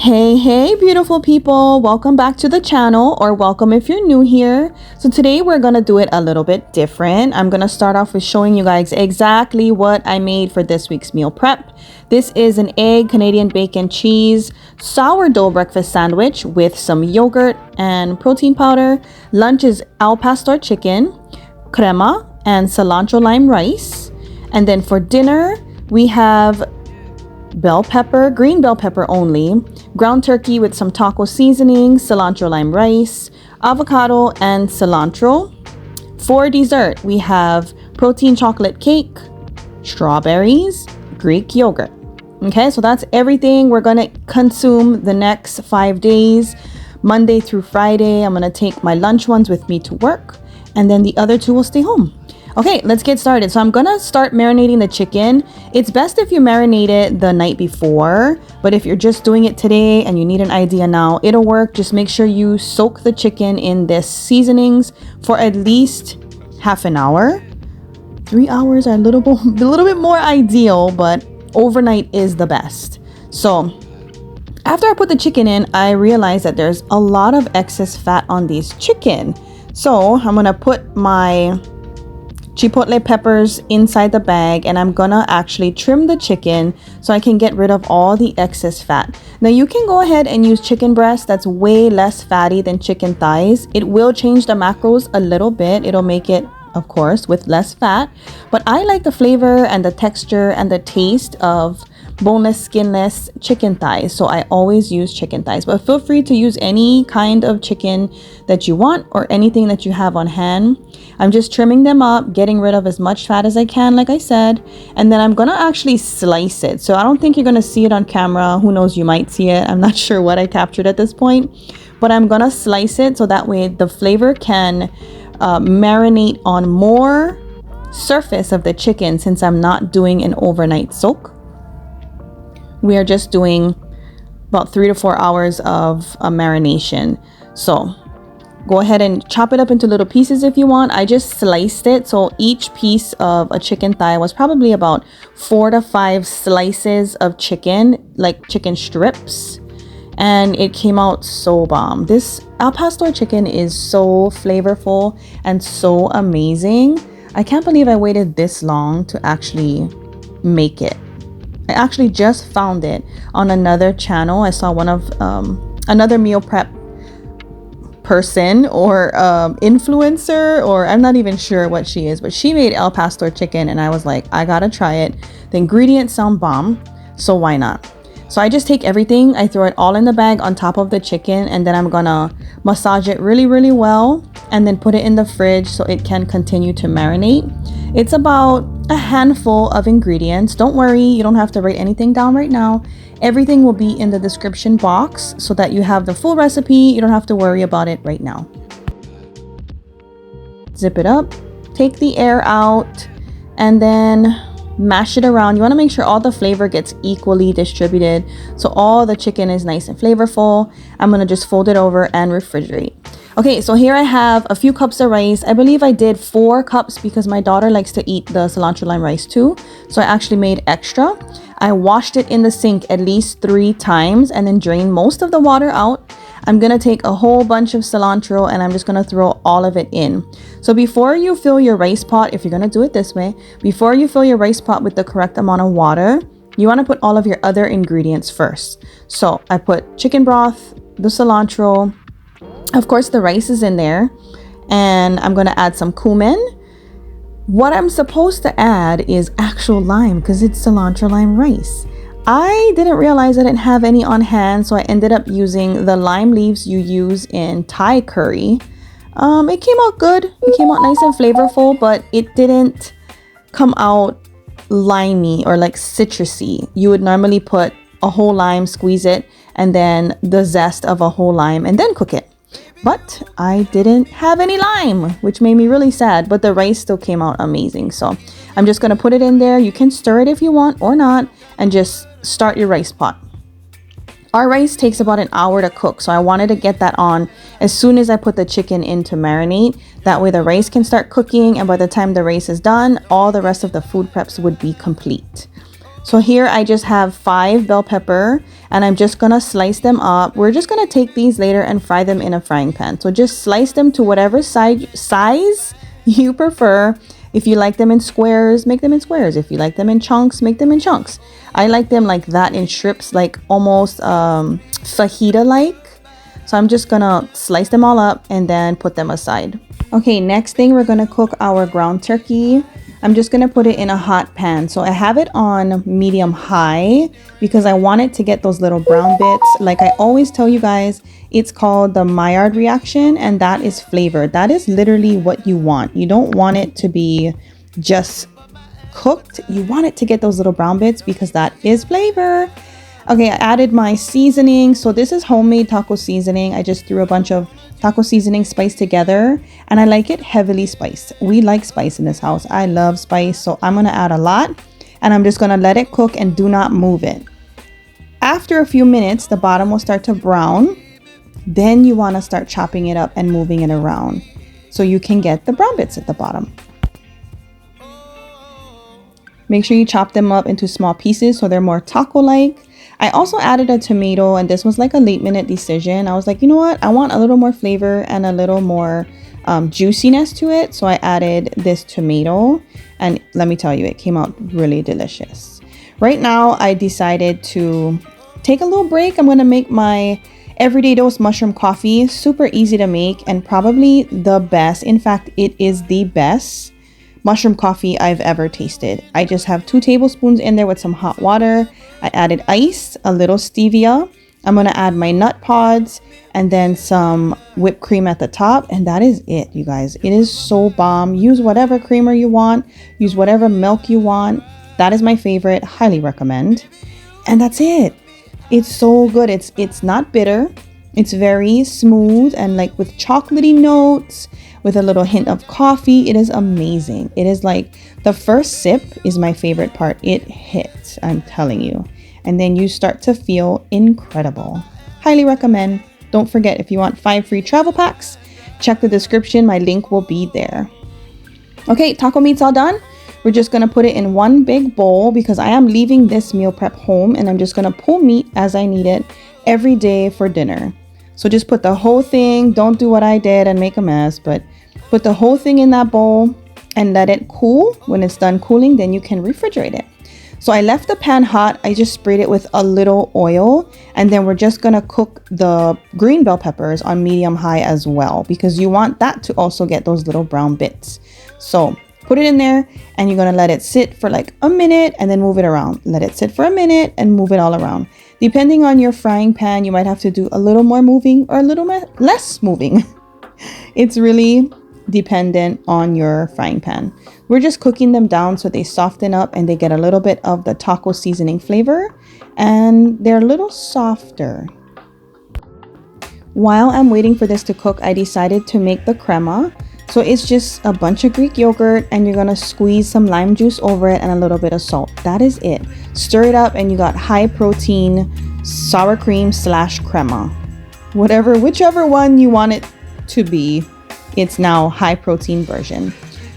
Hey beautiful people, welcome back to the channel, or welcome if you're new here. So today we're gonna do it a little bit different. I'm gonna start off with showing you guys exactly what I made for this week's meal prep. This is an egg, Canadian bacon, cheese, sourdough breakfast sandwich with some yogurt and protein powder. Lunch is al pastor chicken, crema, and cilantro lime rice. And then for dinner we have bell pepper, green bell pepper only, ground turkey with some taco seasoning, cilantro lime rice, avocado, and cilantro. For dessert, we have protein chocolate cake, strawberries, Greek yogurt. Okay, so that's everything we're gonna consume the next 5 days, Monday through Friday. I'm gonna take my lunch ones with me to work, and then the other two will stay home. Okay, let's get started. So I'm gonna start marinating the chicken. It's best if you marinate it the night before, but if you're just doing it today and you need an idea now, it'll work. Just make sure you soak the chicken in this seasonings for at least half an hour. 3 hours are a little bit more ideal, but overnight is the best. So after I put the chicken in, I realized that there's a lot of excess fat on these chicken. So I'm gonna put my Chipotle peppers inside the bag, and I'm gonna actually trim the chicken so I can get rid of all the excess fat. Now you can go ahead and use chicken breast. That's way less fatty than chicken thighs. It will change the macros a little bit. It'll make it, of course, with less fat, but I like the flavor and the texture and the taste of boneless, skinless chicken thighs, so I always use chicken thighs. But feel free to use any kind of chicken that you want or anything that you have on hand. I'm just trimming them up, getting rid of as much fat as I can, like I said, and then I'm gonna actually slice it. So I don't think you're gonna see it on camera. Who knows, you might see it. I'm not sure what I captured at this point, but I'm gonna slice it so that way the flavor can marinate on more surface of the chicken, since I'm not doing an overnight soak. We are just doing about 3 to 4 hours of marination. So go ahead and chop it up into little pieces if you want. I just sliced it, so each piece of a chicken thigh was probably about 4 to 5 slices of chicken, like chicken strips, and it came out so bomb. This al pastor chicken is so flavorful and so amazing. I can't believe I waited this long to actually make it. I actually just found it on another channel. I saw one of another meal prep person or influencer, or I'm not even sure what she is, but she made al pastor chicken and I was like, I gotta try it. The ingredients sound bomb, so why not? So I just take everything, I throw it all in the bag on top of the chicken, and then I'm gonna massage it really well and then put it in the fridge so it can continue to marinate. It's about a handful of ingredients. Don't worry, you don't have to write anything down right now. Everything will be in the description box so that you have the full recipe. You don't have to worry about it right now. Zip it up, take the air out, and then mash it around. You want to make sure all the flavor gets equally distributed so all the chicken is nice and flavorful. I'm going to just fold it over and refrigerate. Okay, so here I have a few cups of rice. I believe I did 4 cups because my daughter likes to eat the cilantro lime rice too. So I actually made extra. I washed it in the sink at least 3 times and then drained most of the water out. I'm gonna take a whole bunch of cilantro and I'm just gonna throw all of it in. So before you fill your rice pot, if you're gonna do it this way, before you fill your rice pot with the correct amount of water, you wanna put all of your other ingredients first. So I put chicken broth, the cilantro, of course the rice is in there, and I'm gonna add some cumin. What I'm supposed to add is actual lime because it's cilantro lime rice. I didn't realize I didn't have any on hand, so I ended up using the lime leaves you use in Thai curry. It came out good. It came out nice and flavorful, but it didn't come out limey or like citrusy. You would normally put a whole lime, squeeze it, and then the zest of a whole lime and then cook it. But I didn't have any lime, which made me really sad, but the rice still came out amazing. So I'm just gonna put it in there. You can stir it if you want or not, and just start your rice pot. Our rice takes about an hour to cook, so I wanted to get that on as soon as I put the chicken in to marinate. That way the rice can start cooking, and by the time the rice is done, all the rest of the food preps would be complete. So here I just have 5 bell pepper and I'm just gonna slice them up. We're just gonna take these later and fry them in a frying pan. So just slice them to whatever size you prefer. If you like them in squares, make them in squares. If you like them in chunks, make them in chunks. I like them like that, in strips, like almost fajita like. So I'm just gonna slice them all up and then put them aside. Okay, next thing, we're gonna cook our ground turkey. I'm just gonna put it in a hot pan. So I have it on medium high because I want it to get those little brown bits. Like I always tell you guys, it's called the Maillard reaction, and that is flavor. That is literally what you want. You don't want it to be just cooked. You want it to get those little brown bits because that is flavor. Okay, I added my seasoning. So this is homemade taco seasoning. I just threw a bunch of taco seasoning spice together, and I like it heavily spiced. We like spice in this house. I love spice, so I'm gonna add a lot, and I'm just gonna let it cook and do not move it. After a few minutes, the bottom will start to brown. Then you wanna start chopping it up and moving it around so you can get the brown bits at the bottom. Make sure you chop them up into small pieces so they're more taco-like. I also added a tomato, and this was like a late minute decision. I was like, you know what? I want a little more flavor and a little more juiciness to it. So I added this tomato, and let me tell you, it came out really delicious. Right now, I decided to take a little break. I'm going to make my everyday dose mushroom coffee. Super easy to make and probably the best. In fact, it is the best mushroom coffee I've ever tasted. I just have 2 tablespoons in there with some hot water. I added ice, a little stevia. I'm going to add my nut pods and then some whipped cream at the top. And that is it, you guys. It is so bomb. Use whatever creamer you want. Use whatever milk you want. That is my favorite. Highly recommend. And that's it. It's so good. It's not bitter. It's very smooth and like with chocolatey notes, with a little hint of coffee. It is amazing. It is like the first sip is my favorite part. It hits, I'm telling you. And then you start to feel incredible. Highly recommend. Don't forget, if you want 5 free travel packs, check the description. My link will be there. Okay, taco meat's all done. We're just gonna put it in one big bowl because I am leaving this meal prep home, and I'm just gonna pull meat as I need it every day for dinner. So just put the whole thing, don't do what I did and make a mess, but put the whole thing in that bowl and let it cool. When it's done cooling, then you can refrigerate it. So I left the pan hot. I just sprayed it with a little oil, and then we're just gonna cook the green bell peppers on medium high as well because you want that to also get those little brown bits. So put it in there and you're gonna let it sit for like a minute and then move it around. Let it sit for a minute and move it all around. Depending on your frying pan, you might have to do a little more moving or a little less moving. It's really dependent on your frying pan. We're just cooking them down so they soften up and they get a little bit of the taco seasoning flavor and they're a little softer. While I'm waiting for this to cook, I decided to make the crema. So it's just a bunch of Greek yogurt and you're gonna squeeze some lime juice over it and a little bit of salt. That is it. Stir it up and you got high protein sour cream / crema. Whichever one you want it to be, it's now high protein version.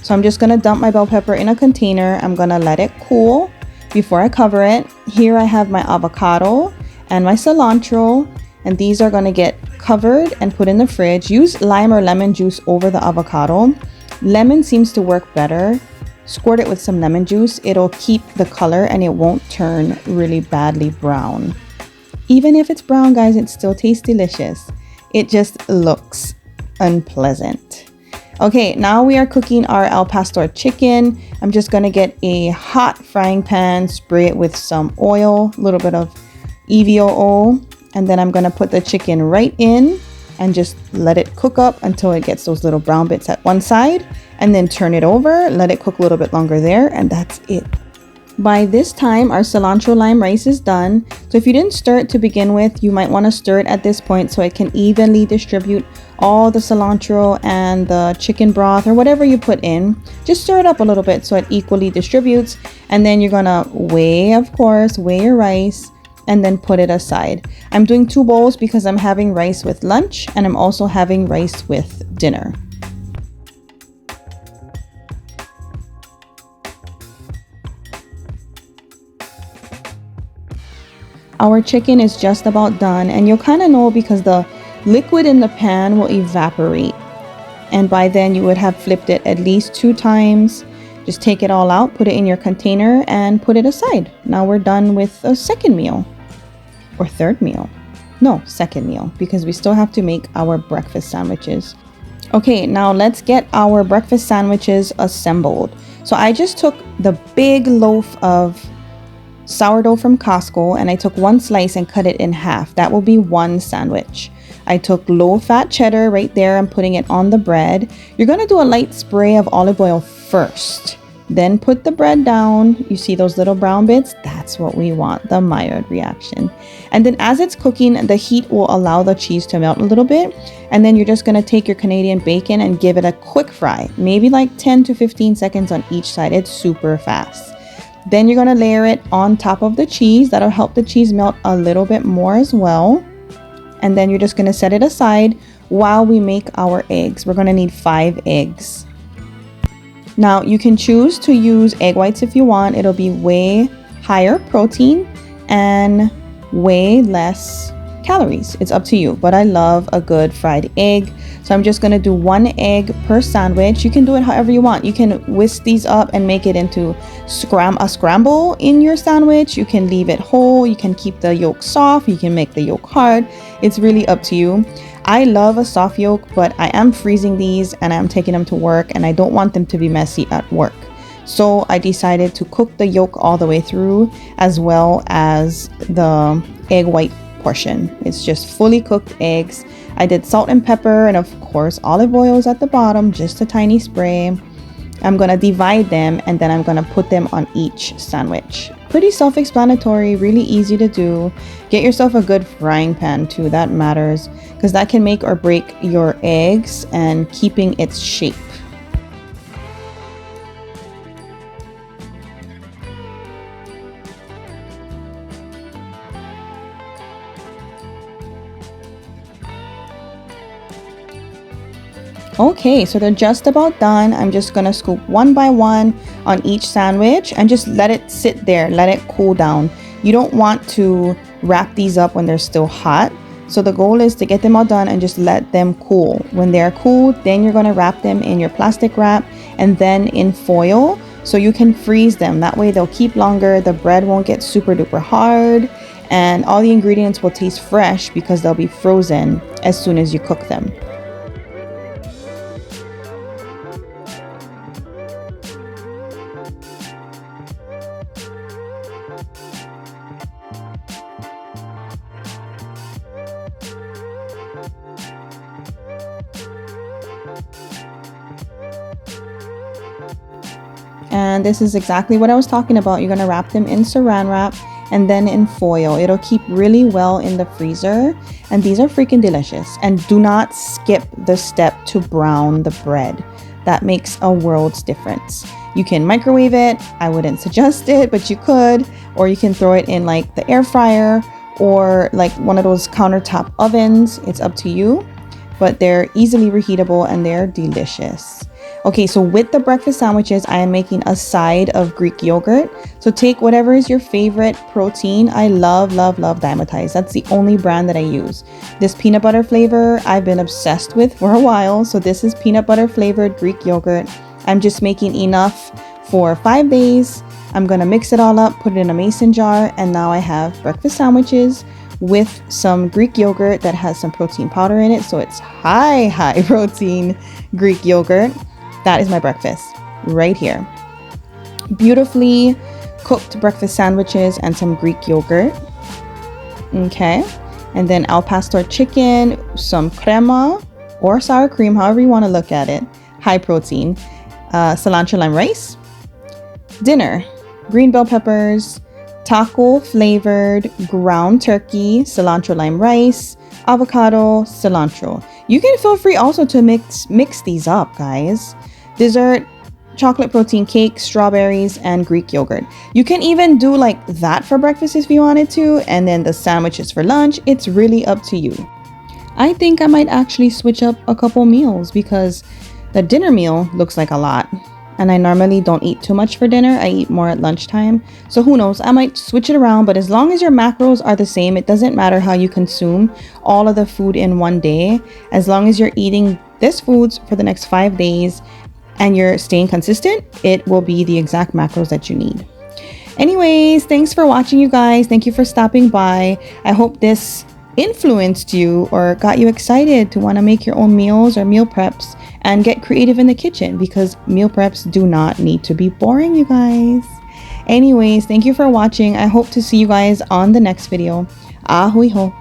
So I'm just gonna dump my bell pepper in a container. I'm gonna let it cool before I cover it. Here I have my avocado and my cilantro, and these are gonna get covered and put in the fridge. Use lime or lemon juice over the avocado. Lemon seems to work better. Squirt it with some lemon juice. It'll keep the color and it won't turn really badly brown. Even if it's brown, guys, it still tastes delicious. It just looks unpleasant. Okay, now we are cooking our al pastor chicken. I'm just gonna get a hot frying pan, spray it with some oil, a little bit of EVO oil, and then I'm gonna put the chicken right in and just let it cook up until it gets those little brown bits at one side, and then turn it over, let it cook a little bit longer there, and that's it. By this time, our cilantro lime rice is done. So if you didn't stir it to begin with, you might want to stir it at this point so it can evenly distribute all the cilantro and the chicken broth or whatever you put in. Just stir it up a little bit so it equally distributes. And then you're gonna weigh your rice and then put it aside. I'm doing 2 bowls because I'm having rice with lunch and I'm also having rice with dinner. Our chicken is just about done, and you'll kind of know because the liquid in the pan will evaporate. And by then you would have flipped it at least 2 times. Just take it all out, put it in your container, and put it aside. Now we're done with a second meal. Or third meal. No, second meal, because we still have to make our breakfast sandwiches. Okay, now let's get our breakfast sandwiches assembled. So I just took the big loaf of sourdough from Costco, and I took 1 slice and cut it in half. That will be 1 sandwich. I took low-fat cheddar right there. I'm putting it on the bread. You're going to do a light spray of olive oil first. Then put the bread down. You see those little brown bits? That's what we want, the Maillard reaction. And then as it's cooking, the heat will allow the cheese to melt a little bit. And then you're just going to take your Canadian bacon and give it a quick fry. Maybe like 10 to 15 seconds on each side. It's super fast. Then you're going to layer it on top of the cheese. That'll help the cheese melt a little bit more as well. And then you're just going to set it aside while we make our eggs. We're going to need 5 eggs. Now you can choose to use egg whites if you want. It'll be way higher protein and way less calories. It's up to you, but I love a good fried egg. So I'm just going to do 1 egg per sandwich. You can do it however you want. You can whisk these up and make it into a scramble in your sandwich. You can leave it whole. You can keep the yolk soft. You can make the yolk hard. It's really up to you. I love a soft yolk, but I am freezing these and I'm taking them to work, and I don't want them to be messy at work. So I decided to cook the yolk all the way through, as well as the egg white portion. It's just fully cooked eggs. I did salt and pepper, and of course olive oil is at the bottom, just a tiny spray. I'm gonna divide them, and then I'm gonna put them on each sandwich. Pretty self-explanatory, really easy to do. Get yourself a good frying pan too, that matters, because that can make or break your eggs and keeping its shape. Okay, so they're just about done. I'm just gonna scoop 1 by 1 on each sandwich and just let it sit there, let it cool down. You don't want to wrap these up when they're still hot. So the goal is to get them all done and just let them cool. When they're cool, then you're gonna wrap them in your plastic wrap and then in foil so you can freeze them. That way they'll keep longer, the bread won't get super duper hard, and all the ingredients will taste fresh because they'll be frozen as soon as you cook them. And this is exactly what I was talking about. You're going to wrap them in saran wrap and then in foil. It'll keep really well in the freezer. And these are freaking delicious. And do not skip the step to brown the bread. That makes a world's difference. You can microwave it. I wouldn't suggest it, but you could. Or you can throw it in like the air fryer or like one of those countertop ovens. It's up to you. But they're easily reheatable and they're delicious. Okay, so with the breakfast sandwiches, I am making a side of Greek yogurt. So take whatever is your favorite protein. I love Dymatize. That's the only brand that I use. This peanut butter flavor I've been obsessed with for a while. So this is peanut butter flavored Greek yogurt. I'm just making enough for 5 days. I'm gonna mix it all up, put it in a mason jar, and now I have breakfast sandwiches with some Greek yogurt that has some protein powder in it. So it's high protein Greek yogurt. That is my breakfast right here. Beautifully cooked breakfast sandwiches and some Greek yogurt. Okay. And then al pastor chicken, some crema or sour cream, however you want to look at it. High protein. Cilantro lime rice. Dinner, green bell peppers, taco flavored ground turkey, cilantro lime rice, avocado, cilantro. You can feel free also to mix these up, guys. Dessert, chocolate protein cake, strawberries, and Greek yogurt. You can even do like that for breakfast if you wanted to, and then the sandwiches for lunch. It's really up to you. I think I might actually switch up a couple meals because the dinner meal looks like a lot. and I normally don't eat too much for dinner. I eat more at lunchtime. So who knows, I might switch it around, but as long as your macros are the same, it doesn't matter how you consume all of the food in one day. As long as you're eating this foods for the next 5 days and you're staying consistent, it will be the exact macros that you need. Anyways, thanks for watching, you guys. Thank you for stopping by. I hope this influenced you or got you excited to want to make your own meals or meal preps and get creative in the kitchen, because meal preps do not need to be boring, you guys. Anyways, thank you for watching. I hope to see you guys on the next video. Ahoy ho.